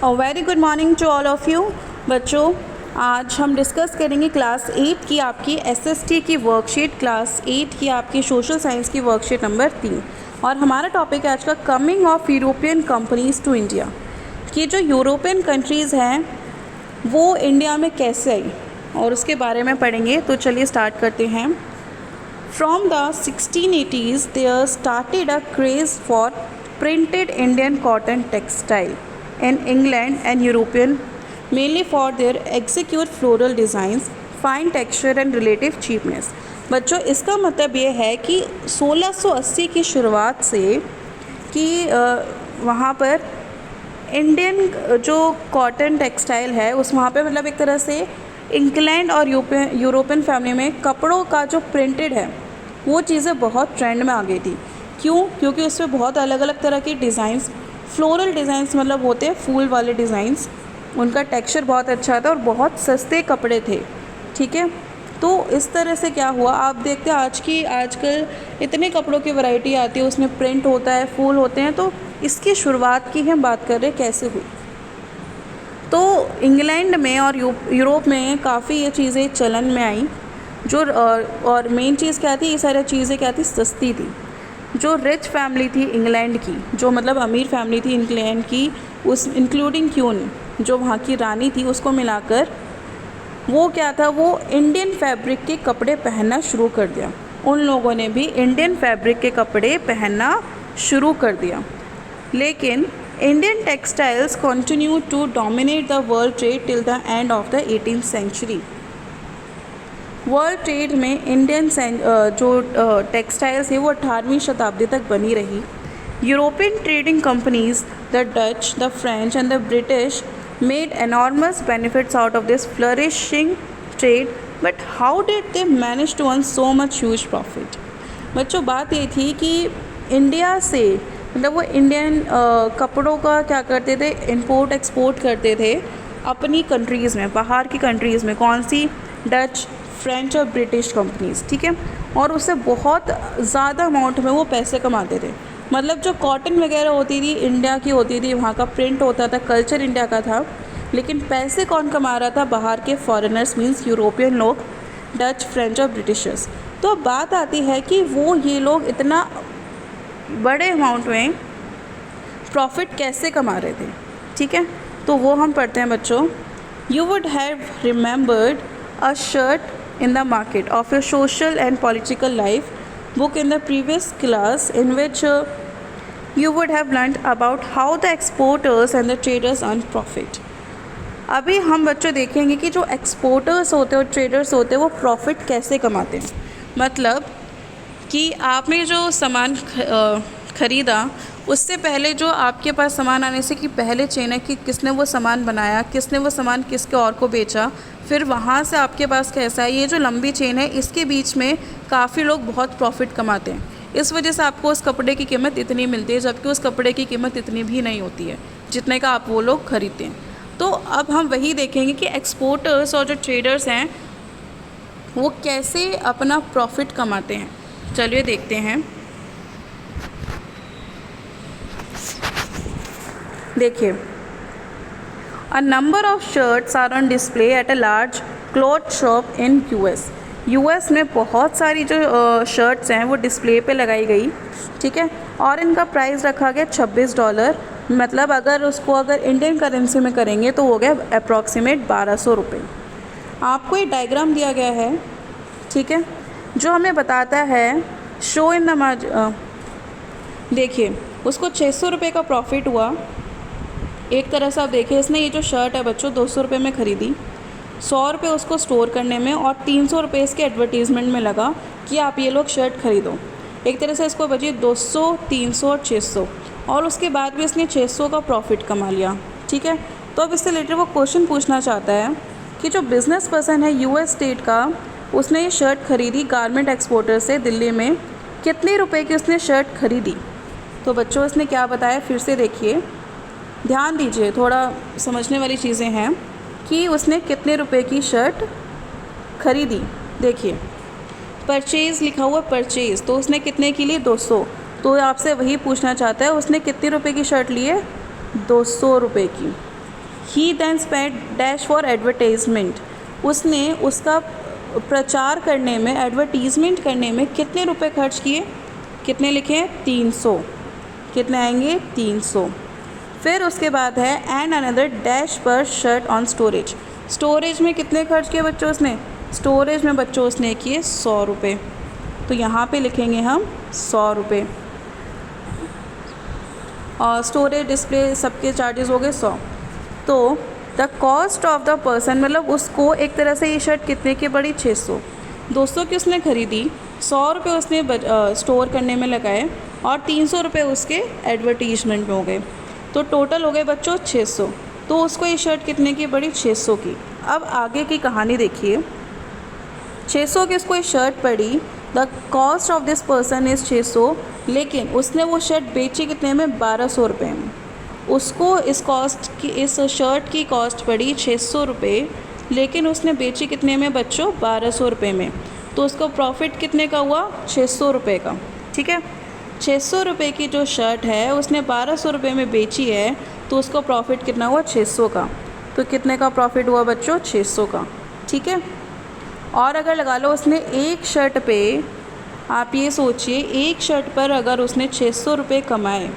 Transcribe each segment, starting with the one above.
Very good morning to all of you. बच्चों, आज हम डिस्कस करेंगे क्लास 8 की आपकी एसएसटी की वर्कशीट, क्लास 8 की आपकी सोशल साइंस की वर्कशीट नंबर 3। और हमारा टॉपिक है आज का coming of European companies to India, कि जो यूरोपियन कंट्रीज़ हैं वो इंडिया में कैसे आई और उसके बारे में पढ़ेंगे। तो चलिए स्टार्ट करते हैं। From the 1680s there started a craze for printed Indian cotton textile in England and European, mainly for their exquisite floral designs, fine texture and relative cheapness। बच्चों, इसका मतलब ये है कि 1680 की शुरुआत से कि वहाँ पर इंडियन जो कॉटन टेक्सटाइल है उस वहाँ पे मतलब एक तरह से इंग्लैंड और यूरोपियन फैमिली में कपड़ों का जो प्रिंटेड है वो चीज़ें बहुत ट्रेंड में आ गई थी। क्यों? क्योंकि उसमें बहुत अलग अलग तरह के डिज़ाइंस, फ्लोरल डिज़ाइंस मतलब होते हैं फूल वाले डिज़ाइंस, उनका टेक्सचर बहुत अच्छा था और बहुत सस्ते कपड़े थे। ठीक है, तो इस तरह से क्या हुआ, आप देखते हैं आजकल इतने कपड़ों की वैरायटी आती है, उसमें प्रिंट होता है, फूल होते हैं। तो इसकी शुरुआत की हम बात कर रहे हैं कैसे हुई। तो इंग्लैंड में और यूरोप में काफ़ी ये चीज़ें चलन में आई। जो और मेन चीज़ क्या थी, ये सारी चीज़ें क्या थी, सस्ती थी। जो रिच फैमिली थी इंग्लैंड की, जो मतलब अमीर फैमिली थी इंग्लैंड की, उस इंक्लूडिंग क्यून जो वहाँ की रानी थी, उसको मिलाकर वो क्या था, वो इंडियन फैब्रिक के कपड़े पहनना शुरू कर दिया। उन लोगों ने भी इंडियन फैब्रिक के कपड़े पहनना शुरू कर दिया। लेकिन Indian textiles continue to dominate the world trade till the end of the 18th century. World trade में इंडियन जो टेक्सटाइल्स है वो 18वीं शताब्दी तक बनी रही। European trading companies, the Dutch, the French and the British made enormous benefits out of this flourishing trade, but how did they manage to earn so much huge profit? बच्चों, बात ये थी कि इंडिया से मतलब वो इंडियन कपड़ों का क्या करते थे, इंपोर्ट एक्सपोर्ट करते थे अपनी कंट्रीज़ में, बाहर की कंट्रीज़ में। कौन सी? डच, फ्रेंच और ब्रिटिश कंपनीज़। ठीक है, और उससे बहुत ज़्यादा अमाउंट में वो पैसे कमाते थे। मतलब जो कॉटन वगैरह होती थी इंडिया की होती थी, वहाँ का प्रिंट होता था, कल्चर इंडिया का था, लेकिन पैसे कौन कमा रहा था? बाहर के फॉरेनर्स, मीन्स यूरोपियन लोग, डच, फ्रेंच और ब्रिटिशर्स। तो अब बात आती है कि ये लोग इतना बड़े अमाउंट में प्रॉफिट कैसे कमा रहे थे। ठीक है, तो वो हम पढ़ते हैं बच्चों। You would have remembered a shirt in the market of your social and political life book in the previous class, in which you would have learned about how the exporters and the traders earn profit। अभी हम बच्चों देखेंगे कि जो exporters होते हैं और traders होते हैं वो प्रॉफिट कैसे कमाते हैं। मतलब कि आपने जो सामान ख़रीदा उससे पहले जो आपके पास सामान आने से कि पहले चेन है कि किसने वो सामान बनाया, किसने वो सामान किसके और को बेचा, फिर वहाँ से आपके पास कैसा है, ये जो लंबी चेन है इसके बीच में काफ़ी लोग बहुत प्रॉफिट कमाते हैं। इस वजह से आपको उस कपड़े की कीमत इतनी मिलती है, जबकि उस कपड़े की कीमत इतनी भी नहीं होती है जितने का आप वो लोग खरीदते हैं। तो अब हम वही देखेंगे कि एक्सपोर्टर्स और जो ट्रेडर्स हैं वो कैसे अपना प्रॉफिट कमाते हैं। चलिए देखते हैं। देखिए, a number of shirts are on display at a large cloth shop in US में बहुत सारी जो शर्ट्स हैं वो डिस्प्ले पे लगाई गई। ठीक है, और इनका प्राइस रखा गया $26। मतलब अगर इंडियन करेंसी में करेंगे तो हो गया अप्रॉक्सीमेट 1200 रुपये। आपको ये डायग्राम दिया गया है, ठीक है, जो हमें बताता है शो इन द देखिए, उसको 600 रुपये का प्रॉफिट हुआ। एक तरह से आप देखिए, इसने ये जो शर्ट है बच्चों 200 रुपये में ख़रीदी, 100 रुपये उसको स्टोर करने में और 300 रुपये इसके एडवर्टीज़मेंट में लगा कि आप ये लोग शर्ट ख़रीदो। एक तरह से इसको बची 200, 300 और 600, और उसके बाद भी इसने 600 का प्रॉफिट कमा लिया। ठीक है, तो अब इससे रिलेटेड वो क्वेश्चन पूछना चाहता है कि जो बिज़नेस पर्सन है यूएस स्टेट का, उसने ये शर्ट ख़रीदी गारमेंट एक्सपोर्टर से दिल्ली में, कितने रुपए की उसने शर्ट ख़रीदी। तो बच्चों इसने क्या बताया, फिर से देखिए, ध्यान दीजिए, थोड़ा समझने वाली चीज़ें हैं कि उसने कितने रुपए की शर्ट ख़रीदी। देखिए, परचेज़ लिखा हुआ, परचेज़, तो उसने कितने की ली? 200। तो आपसे वही पूछना चाहता है उसने कितने रुपए की शर्ट ली है? 200 रुपये की। He then spend dash for advertisement, उसने उसका प्रचार करने में, एडवर्टीज़मेंट करने में कितने रुपए खर्च किए, कितने लिखे हैं 300, कितने आएंगे 300। फिर उसके बाद है एंड अनदर डैश पर शर्ट ऑन स्टोरेज, स्टोरेज में कितने खर्च किए बच्चों उसने, स्टोरेज में बच्चों उसने किए 100 रुपये, तो यहाँ पे लिखेंगे हम 100 रुपये। और स्टोरेज डिस्प्ले सबके चार्जेस हो गए 100। तो the cost of the person, मतलब उसको एक तरह से ये शर्ट कितने की पड़ी 600, 200 की उसने ख़रीदी, 100 रुपये उसने स्टोर करने में लगाए और 300 रुपये उसके एडवर्टीजमेंट में हो गए, तो टोटल हो गए बच्चों 600। तो उसको ये शर्ट कितने की पड़ी 600 की। अब आगे की कहानी देखिए, 600 की उसको ये शर्ट पड़ी, the cost of this person is 600, लेकिन उसने वो शर्ट बेची कितने में 1200 रुपये में। उसको इस शर्ट की कॉस्ट पड़ी 600 रुपये, लेकिन उसने बेची कितने में बच्चों 1200 रुपये में, तो उसका प्रॉफिट कितने का हुआ 600 रुपये का। ठीक है, 600 रुपये की जो शर्ट है उसने 1200 रुपये में बेची है, तो उसका प्रॉफिट कितना हुआ 600 का। तो कितने का प्रॉफिट हुआ बच्चों 600 का। ठीक है, और अगर लगा लो उसने एक शर्ट पे, आप ये सोचिए एक शर्ट पर अगर उसने 600 रुपये कमाए,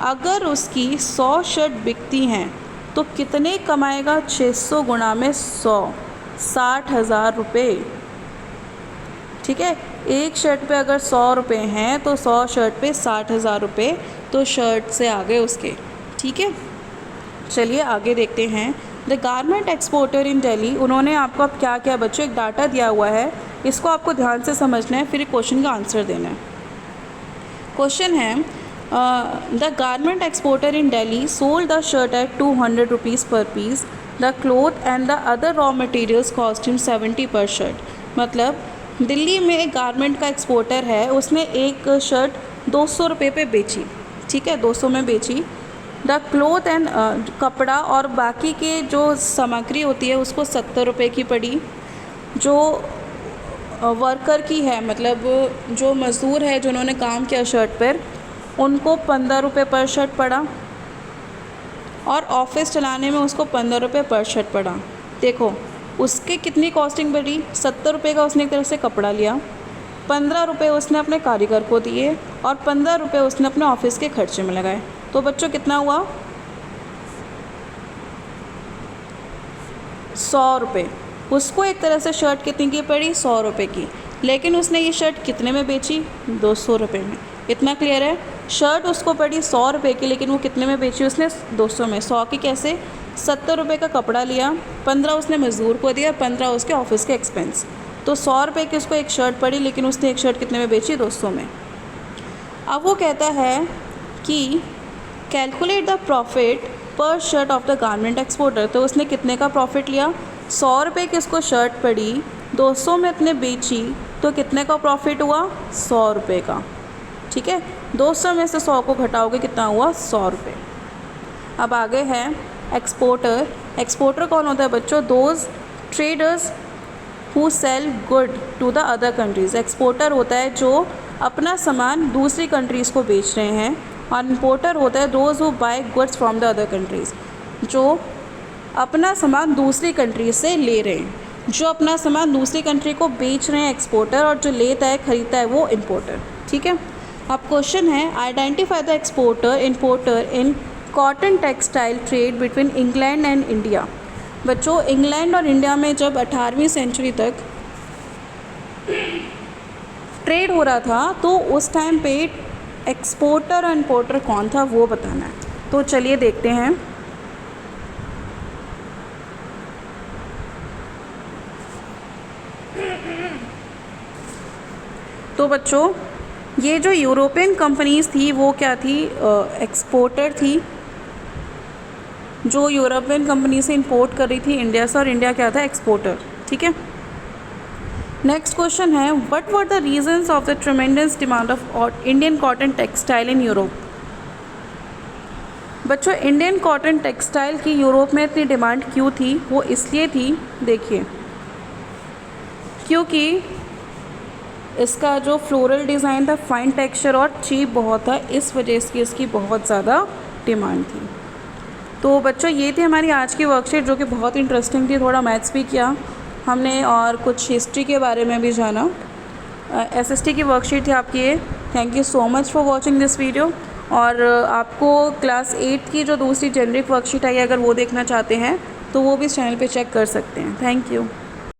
अगर उसकी 100 शर्ट बिकती हैं तो कितने कमाएगा, 600 गुणा में 100, 60,000 रुपये। ठीक है, एक शर्ट पे अगर 100 रुपये हैं तो 100 शर्ट पे 60,000 रुपये, तो शर्ट से आ गए उसके। ठीक है, चलिए आगे देखते हैं। The garment exporter in Delhi, उन्होंने आपको अब क्या क्या बच्चों एक डाटा दिया हुआ है, इसको आपको ध्यान से समझना है, फिर क्वेश्चन का आंसर देना है। क्वेश्चन है the garment exporter in Delhi sold the shirt at 200 rupees per piece, the cloth and the other raw materials cost him 70 per shirt. मतलब दिल्ली में एक गारमेंट का एक्सपोर्टर है, उसने एक शर्ट 200 रुपये पे बेची। ठीक है, 200 में बेची। द क्लोथ एंड कपड़ा और बाकी के जो सामग्री होती है उसको 70 रुपये की पड़ी। जो वर्कर की है, मतलब जो मज़दूर है जिन्होंने काम किया शर्ट पर, उनको 15 रुपये पर शर्ट पड़ा, और ऑफिस चलाने में उसको 15 रुपये पर शर्ट पड़ा। देखो उसके कितनी कॉस्टिंग बढ़ी, 70 रुपये का उसने एक तरफ से कपड़ा लिया, 15 रुपये उसने अपने कारीगर को दिए, और 15 रुपये उसने अपने ऑफिस के खर्चे में लगाए। तो बच्चों कितना हुआ 100 रुपये। उसको एक तरह से शर्ट कितनी की पड़ी 100 रुपये की, लेकिन उसने ये शर्ट कितने में बेची 200 रुपये में। इतना क्लियर है, शर्ट उसको पड़ी 100 रुपये की, लेकिन वो कितने में बेची उसने 200 में। 100 की कैसे, 70 रुपये का कपड़ा लिया, 15 उसने मज़दूर को दिया, 15 उसके ऑफिस के एक्सपेंस, तो 100 रुपये की उसको एक शर्ट पड़ी, लेकिन उसने एक शर्ट कितने में बेची 200 में। अब वो कहता है कि कैलकुलेट द प्रॉफिट पर shirt of the garment exporter. तो उसने कितने का प्रॉफिट लिया, 100 रुपये की उसको शर्ट पड़ी, 200 में अपने बेची, तो कितने का प्रॉफिट हुआ 100 रुपये का। ठीक है, 200 में से 100 को घटाओगे कितना हुआ 100 रुपये। अब आगे है एक्सपोर्टर। एक्सपोर्टर कौन होता है बच्चों, those traders who sell good to the other countries. Exporter होता है जो अपना सामान दूसरी कंट्रीज़ को बेच रहे हैं, और इम्पोर्टर होता है those who buy goods from the other countries, जो अपना सामान दूसरी कंट्री से ले रहे हैं। जो अपना सामान दूसरी कंट्री को बेच रहे हैं एक्सपोर्टर, और जो लेता है ख़रीदता है वो इम्पोर्टर। ठीक है, अब क्वेश्चन है identify the exporter importer in cotton textile trade between England and India. बच्चों इंग्लैंड और इंडिया में जब 18वीं सेंचुरी तक ट्रेड हो रहा था, तो उस टाइम पे एक्सपोर्टर और इम्पोर्टर कौन था वो बताना है। तो चलिए देखते हैं। तो बच्चों ये जो यूरोपियन कंपनीज़ थी वो क्या थी, एक्सपोर्टर थी, जो यूरोपियन कंपनी से इंपोर्ट कर रही थी इंडिया से, और इंडिया क्या था एक्सपोर्टर। ठीक है, नेक्स्ट क्वेश्चन है what were the reasons of the ट्रेमेंडस demand of Indian cotton textile in Europe. बच्चों इंडियन कॉटन टेक्सटाइल की यूरोप में इतनी डिमांड क्यों थी, वो इसलिए थी, देखिए क्योंकि इसका जो फ्लोरल डिज़ाइन था, फाइन टेक्सचर और चीप बहुत था, इस वजह से इसकी बहुत ज़्यादा डिमांड थी। तो बच्चों ये थी हमारी आज की वर्कशीट जो कि बहुत इंटरेस्टिंग थी। थोड़ा मैथ्स भी किया हमने और कुछ हिस्ट्री के बारे में भी जाना। एसएसटी की वर्कशीट थी आपकी ये। Thank you so much for watching this video. और आपको क्लास 8 की जो दूसरी जेनरिक वर्कशीट आई है अगर वो देखना चाहते हैं तो वो भी इस चैनल पे चेक कर सकते हैं। Thank you.